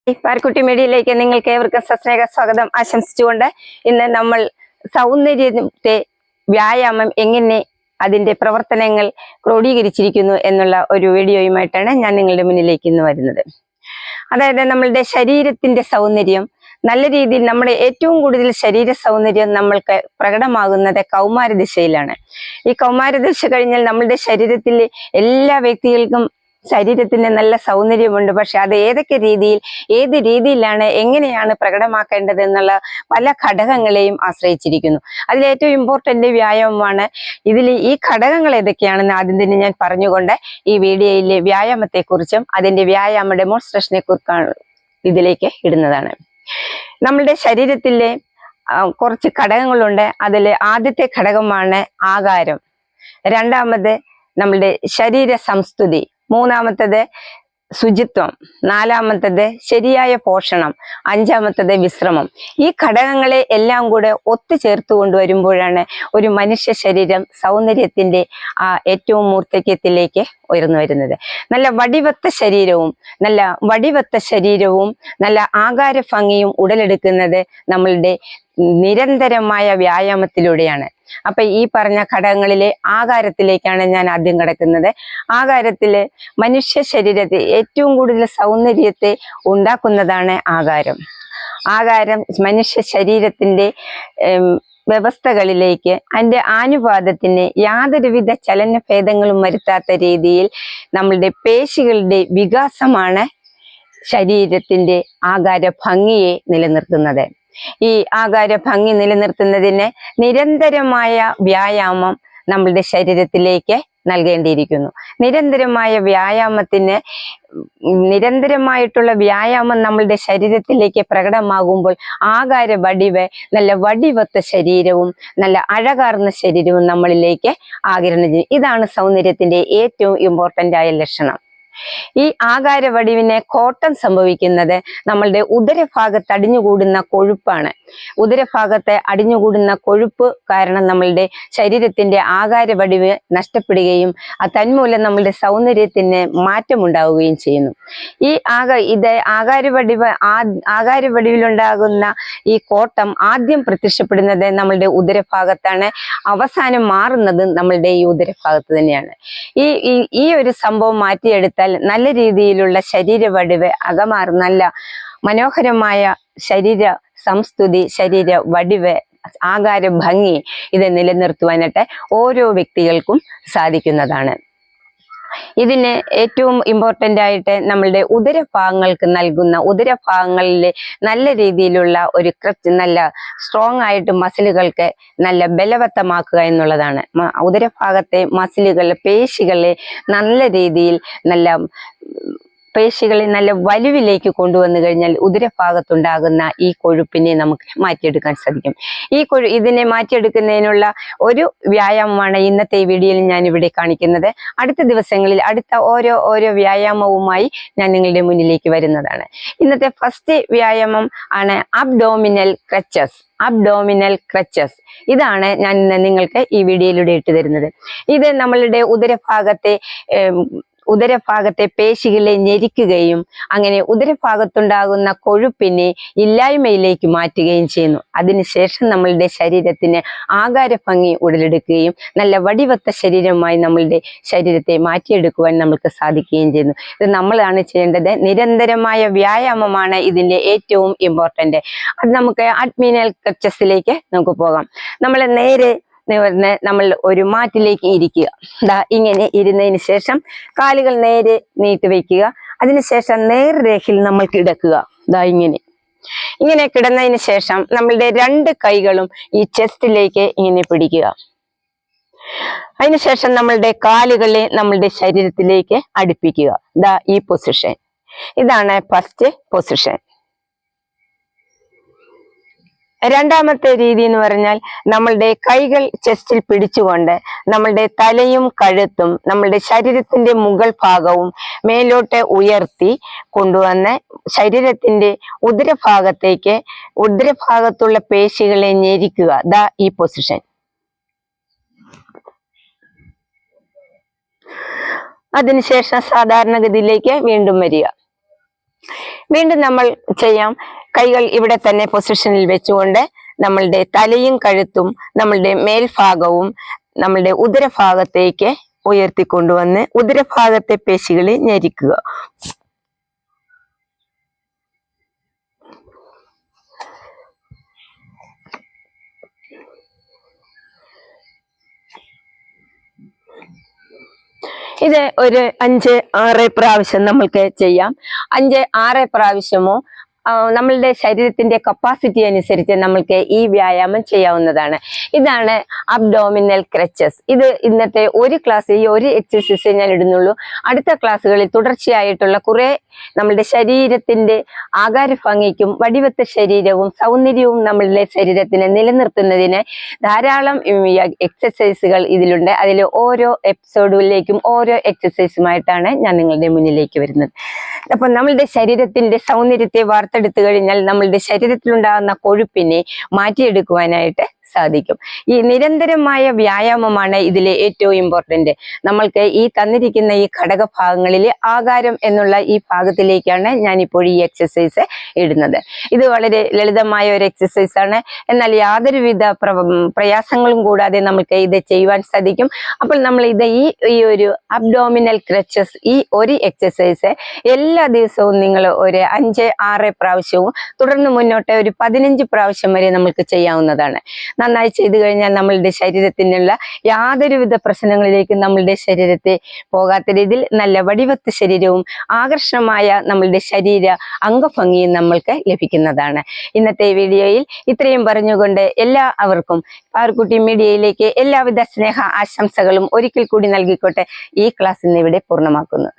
പാർക്കുട്ടി മീഡിയയിലേക്ക് നിങ്ങൾക്ക് ഏവർക്കും സസ്നേഹ സ്വാഗതം ആശംസിച്ചുകൊണ്ട് ഇന്ന് നമ്മൾ സൗന്ദര്യത്തെ വ്യായാമം എങ്ങനെ അതിന്റെ പ്രവർത്തനങ്ങൾ ക്രോഡീകരിച്ചിരിക്കുന്നു എന്നുള്ള ഒരു വീഡിയോയുമായിട്ടാണ് ഞാൻ നിങ്ങളുടെ മുന്നിലേക്ക് ഇന്ന് വരുന്നത്. അതായത് നമ്മളുടെ ശരീരത്തിന്റെ സൗന്ദര്യം നല്ല രീതിയിൽ നമ്മുടെ ഏറ്റവും കൂടുതൽ ശരീര സൗന്ദര്യം നമ്മൾക്ക് പ്രകടമാകുന്നത് കൗമാരദിശയിലാണ്. ഈ കൗമാരദിശ കഴിഞ്ഞാൽ നമ്മളുടെ ശരീരത്തിലെ എല്ലാ വ്യക്തികൾക്കും ശരീരത്തിന് നല്ല സൗന്ദര്യമുണ്ട്. പക്ഷെ അത് ഏത് രീതിയിലാണ് എങ്ങനെയാണ് പ്രകടമാക്കേണ്ടത് എന്നുള്ള പല ഘടകങ്ങളെയും ആശ്രയിച്ചിരിക്കുന്നു. അതിലേറ്റവും ഇമ്പോർട്ടന്റ് വ്യായാമമാണ്. ഈ ഘടകങ്ങൾ ഏതൊക്കെയാണെന്ന് ആദ്യം തന്നെ ഞാൻ പറഞ്ഞുകൊണ്ട് ഈ വീഡിയോയിലെ വ്യായാമത്തെക്കുറിച്ചും അതിന്റെ വ്യായാമ ഡെമോൺസ്ട്രേഷനെ കുറിച്ചാണ് ഇതിലേക്ക് ഇടുന്നതാണ്. നമ്മളുടെ ശരീരത്തിലെ കുറച്ച് ഘടകങ്ങളുണ്ട്. അതിൽ ആദ്യത്തെ ഘടകമാണ് ആകാരം, രണ്ടാമത് നമ്മളുടെ ശരീര സംസ്തുതി, മൂന്നാമത്തത് ശുചിത്വം, നാലാമത്തത് ശരിയായ പോഷണം, അഞ്ചാമത്തത് വിശ്രമം. ഈ ഘടകങ്ങളെ എല്ലാം കൂടെ ഒത്തുചേർത്ത് കൊണ്ടുവരുമ്പോഴാണ് ഒരു മനുഷ്യ ശരീരം സൗന്ദര്യത്തിന്റെ ഏറ്റവും മൂർദ്ധക്യത്തിലേക്ക് ഉയർന്നു വരുന്നത്. നല്ല വടിവത്ത ശരീരവും നല്ല ആകാര ഭംഗിയും ഉടലെടുക്കുന്നത് നമ്മളുടെ നിരന്തരമായ വ്യായാമത്തിലൂടെയാണ്. അപ്പൊ ഈ പറഞ്ഞ ഘടകങ്ങളിലെ ആകാരത്തിലേക്കാണ് ഞാൻ ആദ്യം കിടക്കുന്നത്. ആകാരത്തില് മനുഷ്യ ശരീരത്തെ ഏറ്റവും കൂടുതൽ സൗന്ദര്യത്തെ ഉണ്ടാക്കുന്നതാണ് ആകാരം. ആകാരം മനുഷ്യ ശരീരത്തിന്റെ വ്യവസ്ഥകളിലേക്ക് അതിന്റെ ആനുപാതത്തിന് യാതൊരുവിധ ചലനഭേദങ്ങളും വരുത്താത്ത രീതിയിൽ നമ്മളുടെ പേശികളുടെ വികാസമാണ് ശരീരത്തിന്റെ ആകാര ഭംഗിയെ നിലനിർത്തുന്നത്. ഈ ആകാര ഭംഗി നിലനിർത്തുന്നതിന് നിരന്തരമായ വ്യായാമം നമ്മളുടെ ശരീരത്തിലേക്ക് നൽകേണ്ടിയിരിക്കുന്നു. നിരന്തരമായിട്ടുള്ള വ്യായാമം നമ്മളുടെ ശരീരത്തിലേക്ക് പ്രകടമാകുമ്പോൾ ആകാര വടിവ് നല്ല വടിവത്ത ശരീരവും നല്ല അഴകാർന്ന ശരീരവും നമ്മളിലേക്ക് ആഗിരണം ചെയ്യും. ഇതാണ് സൗന്ദര്യത്തിന്റെ ഏറ്റവും ഇമ്പോർട്ടന്റ് ആയ ലക്ഷണം. ഈ ആകാര വടിവിന് കോട്ടം സംഭവിക്കുന്നത് നമ്മളുടെ ഉദരഭാഗത്ത് അടിഞ്ഞുകൂടുന്ന കൊഴുപ്പാണ്. ഉദരഭാഗത്ത് അടിഞ്ഞുകൂടുന്ന കൊഴുപ്പ് കാരണം നമ്മളുടെ ശരീരത്തിന്റെ ആകാര വടിവ് നഷ്ടപ്പെടുകയും തന്മൂലം നമ്മളുടെ സൗന്ദര്യത്തിന് മാറ്റമുണ്ടാവുകയും ചെയ്യുന്നു. ആകാര വടിവിലുണ്ടാകുന്ന ഈ കോട്ടം ആദ്യം പ്രത്യക്ഷപ്പെടുന്നത് നമ്മളുടെ ഉദരഭാഗത്താണ്, അവസാനം മാറുന്നത് നമ്മളുടെ ഈ ഉദരഭാഗത്ത് തന്നെയാണ്. ഈ ഒരു സംഭവം മാറ്റിയെടുത്താൽ നല്ല രീതിയിലുള്ള ശരീര വടിവ് നല്ല മനോഹരമായ ശരീര സംസ്തുതി, ശരീര വടിവ്, ആകാര ഭംഗി ഇത് നിലനിർത്തുവാനായിട്ട് ഓരോ വ്യക്തികൾക്കും സാധിക്കുന്നതാണ്. ഇതിന് ഏറ്റവും ഇമ്പോർട്ടന്റ് ആയിട്ട് നമ്മളുടെ ഉദരഭാഗങ്ങൾക്ക് നൽകുന്ന ഉദരഭാഗങ്ങളിലെ നല്ല രീതിയിലുള്ള ഒരു നല്ല സ്ട്രോങ് ആയിട്ട് മസിലുകൾക്ക് നല്ല ബലവത്തമാക്കുക എന്നുള്ളതാണ്. ഉദരഭാഗത്തെ പേശികളെ നല്ല രീതിയിൽ പേശികളെ നല്ല വലുവിലേക്ക് കൊണ്ടുവന്നു കഴിഞ്ഞാൽ ഉദരഭാഗത്തുണ്ടാകുന്ന ഈ കൊഴുപ്പിനെ നമുക്ക് മാറ്റിയെടുക്കാൻ സാധിക്കും. ഇതിനെ മാറ്റിയെടുക്കുന്നതിനുള്ള ഒരു വ്യായാമമാണ് ഇന്നത്തെ ഈ വീഡിയോയിൽ ഞാൻ ഇവിടെ കാണിക്കുന്നത്. അടുത്ത ദിവസങ്ങളിൽ അടുത്ത ഓരോ വ്യായാമവുമായി ഞാൻ നിങ്ങളുടെ മുന്നിലേക്ക് വരുന്നതാണ്. ഇന്നത്തെ ഫസ്റ്റ് വ്യായാമം ആണ് അബ്ഡോമിനൽ ക്രച്ചസ്. ഇതാണ് ഞാൻ നിങ്ങൾക്ക് ഈ വീഡിയോയിലൂടെ ഇട്ടു തരുന്നത്. ഇത് നമ്മളുടെ ഉദരഭാഗത്തെ പേശികളെ ഞെരിക്കുകയും അങ്ങനെ ഉദരഭാഗത്തുണ്ടാകുന്ന കൊഴുപ്പിനെ ഇല്ലായ്മയിലേക്ക് മാറ്റുകയും ചെയ്യുന്നു. അതിനുശേഷം നമ്മളുടെ ശരീരത്തിന് ആകാര ഭംഗി ഉടലെടുക്കുകയും നല്ല വടിവത്ത ശരീരമായി നമ്മളുടെ ശരീരത്തെ മാറ്റിയെടുക്കുവാൻ നമുക്ക് സാധിക്കുകയും ചെയ്യുന്നു. ഇത് നമ്മളാണ് ചെയ്യേണ്ടത്. നിരന്തരമായ വ്യായാമമാണ് ഇതിന്റെ ഏറ്റവും ഇമ്പോർട്ടന്റ്. അത് നമുക്ക് അബ്ഡോമിനൽ ക്രച്ചസിലേക്ക് നമുക്ക് പോകാം. നമ്മൾ ഒരു മാറ്റിലേക്ക് ഇരിക്കുക. ഇങ്ങനെ ഇരുന്നതിന് ശേഷം കാലുകൾ നേരെ നീട്ടി വയ്ക്കുക. അതിനുശേഷം നേർരേഖയിൽ നമ്മൾ കിടക്കുക. ഇങ്ങനെ കിടന്നതിന് ശേഷം നമ്മളുടെ രണ്ട് കൈകളും ഈ ചെസ്റ്റിലേക്ക് ഇങ്ങനെ പിടിക്കുക. അതിനുശേഷം നമ്മളുടെ കാലുകളെ നമ്മളുടെ ശരീരത്തിലേക്ക് അടുപ്പിക്കുക. ഈ പൊസിഷൻ. ഇതാണ് ഫസ്റ്റ് പൊസിഷൻ. രണ്ടാമത്തെ രീതി എന്ന് പറഞ്ഞാൽ നമ്മളുടെ കൈകൾ ചെസ്റ്റിൽ പിടിച്ചുകൊണ്ട് നമ്മളുടെ തലയും കഴുത്തും നമ്മളുടെ ശരീരത്തിന്റെ മുകൾ ഭാഗവും മേലോട്ട് ഉയർത്തി കൊണ്ടുവന്ന് ശരീരത്തിന്റെ ഉദരഭാഗത്തുള്ള പേശികളെ ഞെരിക്കുക. ഈ പൊസിഷൻ. അതിനുശേഷം സാധാരണഗതിയിലേക്ക് വീണ്ടും വരിക. വീണ്ടും നമ്മൾ ചെയ്യാം. കൈകൾ ഇവിടെ തന്നെ പൊസിഷനിൽ വെച്ചുകൊണ്ട് നമ്മളുടെ തലയും കഴുത്തും നമ്മളുടെ മേൽഭാഗവും നമ്മളുടെ ഉദരഭാഗത്തേക്ക് ഉയർത്തിക്കൊണ്ടുവന്ന് ഉദരഭാഗത്തെ പേശികളിൽ ഞെരിക്കുക. ഇത് ഒരു 5-6 പ്രാവശ്യം നമ്മൾക്ക് ചെയ്യാം. 5-6 പ്രാവശ്യമോ നമ്മളുടെ ശരീരത്തിന്റെ കപ്പാസിറ്റി അനുസരിച്ച് നമ്മൾക്ക് ഈ വ്യായാമം ചെയ്യാവുന്നതാണ്. ഇതാണ് അബ്ഡോമിനൽ ക്രച്ചസ്. ഇത് ഇന്നത്തെ ഒരു ക്ലാസ്, ഈ ഒരു എക്സസൈസ് ഞാൻ ഇടുന്നുള്ളൂ. അടുത്ത ക്ലാസ്സുകളിൽ തുടർച്ചയായിട്ടുള്ള കുറെ നമ്മളുടെ ശരീരത്തിന്റെ ആകാരഭംഗിക്കും വടിവത്ത ശരീരവും സൗന്ദര്യവും നമ്മളുടെ ശരീരത്തിനെ നിലനിർത്തുന്നതിന് ധാരാളം എക്സസൈസുകൾ ഇതിലുണ്ട്. അതിൽ ഓരോ എപ്പിസോഡിലേക്കും ഓരോ എക്സസൈസുമായിട്ടാണ് ഞാൻ നിങ്ങളുടെ മുന്നിലേക്ക് വരുന്നത്. അപ്പൊ നമ്മളുടെ ശരീരത്തിന്റെ സൗന്ദര്യത്തെ വാർത്തെടുത്തു കഴിഞ്ഞാൽ നമ്മളുടെ ശരീരത്തിലുണ്ടാകുന്ന കൊഴുപ്പിനെ മാറ്റിയെടുക്കുവാനായിട്ട് സാധിക്കും. ഈ നിരന്തരമായ വ്യായാമമാണ് ഇതിലെ ഏറ്റവും ഇമ്പോർട്ടന്റ്. നമ്മൾക്ക് ഈ തന്നിരിക്കുന്ന ഈ ഘടകഭാഗങ്ങളിൽ ആകാരം എന്നുള്ള ഈ ഭാഗത്തിലേക്കാണ് ഞാനിപ്പോൾ ഈ എക്സസൈസ് ഇടുന്നത്. ഇത് വളരെ ലളിതമായ ഒരു എക്സസൈസ് ആണ്. എന്നാൽ യാതൊരുവിധ പ്രയാസങ്ങളും കൂടാതെ നമുക്ക് ഇത് ചെയ്യുവാൻ സാധിക്കും. അപ്പോൾ നമ്മൾ ഇത് ഈ ഒരു അബ്ഡോമിനൽ ക്രച്ചസ്, ഈ ഒരു എക്സസൈസ് എല്ലാ ദിവസവും നിങ്ങൾ ഒരു 5-6 പ്രാവശ്യവും തുടർന്ന് മുന്നോട്ട് ഒരു 15 പ്രാവശ്യം വരെ നമുക്ക് ചെയ്യാവുന്നതാണ്. നന്നായി ചെയ്തു കഴിഞ്ഞാൽ നമ്മളുടെ ശരീരത്തിനുള്ള യാതൊരുവിധ പ്രശ്നങ്ങളിലേക്കും നമ്മളുടെ ശരീരത്തെ പോകാത്ത രീതിയിൽ നല്ല വടിവത്ത ശരീരവും ആകർഷണമായ നമ്മളുടെ ശരീര അംഗഭംഗിയും നമ്മൾക്ക് ലഭിക്കുന്നതാണ്. ഇന്നത്തെ വീഡിയോയിൽ ഇത്രയും പറഞ്ഞുകൊണ്ട് എല്ലാവർക്കും പാറുക്കുട്ടി മീഡിയയിലേക്ക് എല്ലാവിധ സ്നേഹ ആശംസകളും ഒരിക്കൽ കൂടി നൽകിക്കൊണ്ട് ഈ ക്ലാസ് ഇന്നിവിടെ പൂർണ്ണമാക്കുന്നു.